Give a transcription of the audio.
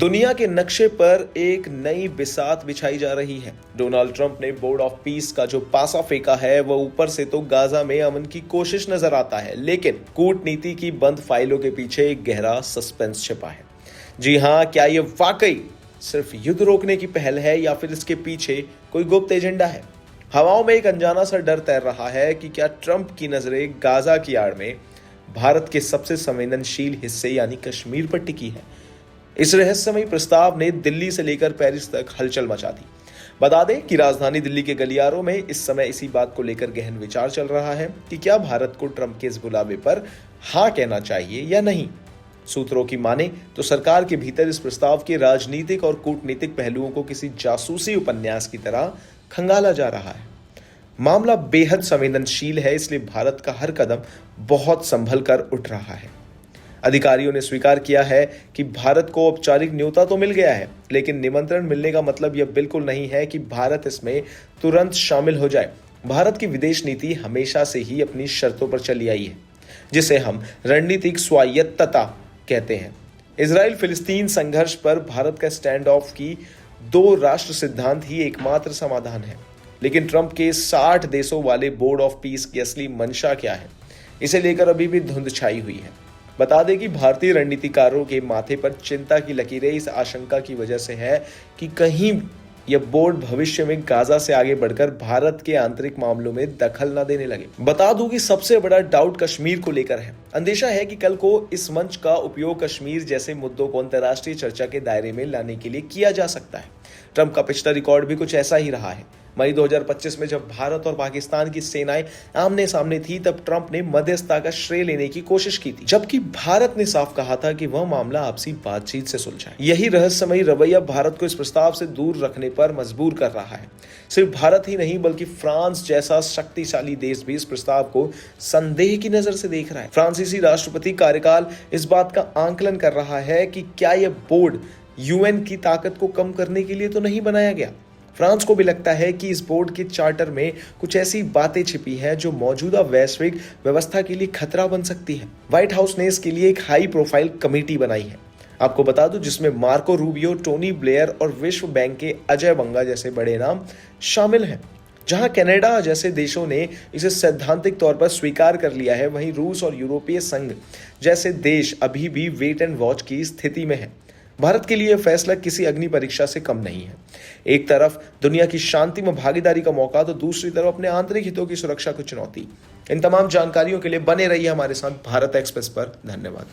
दुनिया के नक्शे पर एक नई बिसात बिछाई जा रही है। डोनाल्ड ट्रंप ने बोर्ड ऑफ पीस का जो पासा फेंका है वो ऊपर से तो गाजा में अमन की कोशिश नजर आता है, लेकिन कूटनीति की बंद फाइलों के पीछे एक गहरा सस्पेंस छिपा है। जी हाँ, क्या ये वाकई सिर्फ युद्ध रोकने की पहल है या फिर इसके पीछे कोई गुप्त एजेंडा है? हवाओं में एक अनजाना सा डर तैर रहा है कि क्या ट्रंप की नजरें गाजा की आड़ में भारत के सबसे संवेदनशील हिस्से यानी कश्मीर पर टिकी है। इस रहस्यमयी प्रस्ताव ने दिल्ली से लेकर पेरिस तक हलचल मचा दी। बता दें कि राजधानी दिल्ली के गलियारों में इस समय इसी बात को लेकर गहन विचार चल रहा है कि क्या भारत को ट्रंप के इस बुलावे पर हाँ कहना चाहिए या नहीं। सूत्रों की माने तो सरकार के भीतर इस प्रस्ताव के राजनीतिक और कूटनीतिक पहलुओं को किसी जासूसी उपन्यास की तरह खंगाला जा रहा है। मामला बेहद संवेदनशील है, इसलिए भारत का हर कदम बहुत संभल कर उठ रहा है। अधिकारियों ने स्वीकार किया है कि भारत को औपचारिक न्योता तो मिल गया है, लेकिन निमंत्रण मिलने का मतलब यह बिल्कुल नहीं है कि भारत इसमें तुरंत शामिल हो जाए। भारत की विदेश नीति हमेशा से ही अपनी शर्तों पर चली आई है, जिसे हम रणनीतिक स्वायत्तता कहते हैं। इजराइल फिलिस्तीन संघर्ष पर भारत का स्टैंड ऑफ की 2 राष्ट्र सिद्धांत ही एकमात्र समाधान है। लेकिन ट्रंप के 60 देशों वाले बोर्ड ऑफ पीस की असली मंशा क्या है, इसे लेकर अभी भी धुंध छाई हुई है। बता दें कि भारतीय रणनीतिकारों के माथे पर चिंता की लकीरें इस आशंका की वजह से है कि कहीं यह बोर्ड भविष्य में गाजा से आगे बढ़कर भारत के आंतरिक मामलों में दखल न देने लगे। बता दूं कि सबसे बड़ा डाउट कश्मीर को लेकर है। अंदेशा है कि कल को इस मंच का उपयोग कश्मीर जैसे मुद्दों को अंतर्राष्ट्रीय चर्चा के दायरे में लाने के लिए किया जा सकता है। ट्रंप का पिछला रिकॉर्ड भी कुछ ऐसा ही रहा है। मई 2025 में जब भारत और पाकिस्तान की सेनाएं आमने सामने थी, तब ट्रंप ने मध्यस्थता का श्रेय लेने की कोशिश की थी, जबकि भारत ने साफ कहा था कि वह मामला आपसी बातचीत से सुलझाए। यही रहस्यमयी रवैया भारत को इस प्रस्ताव से दूर रखने पर मजबूर कर रहा है। सिर्फ भारत ही नहीं, बल्कि फ्रांस जैसा शक्तिशाली देश भी इस प्रस्ताव को संदेह की नजर से देख रहा है। फ्रांसीसी राष्ट्रपति कार्यकाल इस बात का आंकलन कर रहा है कि क्या यह बोर्ड यूएन की ताकत को कम करने के लिए तो नहीं बनाया गया। फ्रांस को भी लगता है कि इस बोर्ड के चार्टर में कुछ ऐसी बातें छिपी हैं जो मौजूदा वैश्विक व्यवस्था के लिए खतरा बन सकती है। व्हाइट हाउस ने इसके लिए एक हाई प्रोफाइल कमेटी बनाई है, आपको बता दूं, जिसमें मार्को रूबियो, टोनी ब्लेयर और विश्व बैंक के अजय बंगा जैसे बड़े नाम शामिल हैं। जहां कनाडा जैसे देशों ने इसे सैद्धांतिक तौर पर स्वीकार कर लिया है, वहीं रूस और यूरोपीय संघ जैसे देश अभी भी वेट एंड वॉच की स्थिति में है। भारत के लिए यह फैसला किसी अग्नि परीक्षा से कम नहीं है। एक तरफ दुनिया की शांति में भागीदारी का मौका, तो दूसरी तरफ अपने आंतरिक हितों की सुरक्षा को चुनौती। इन तमाम जानकारियों के लिए बने रहिए हमारे साथ भारत एक्सप्रेस पर। धन्यवाद।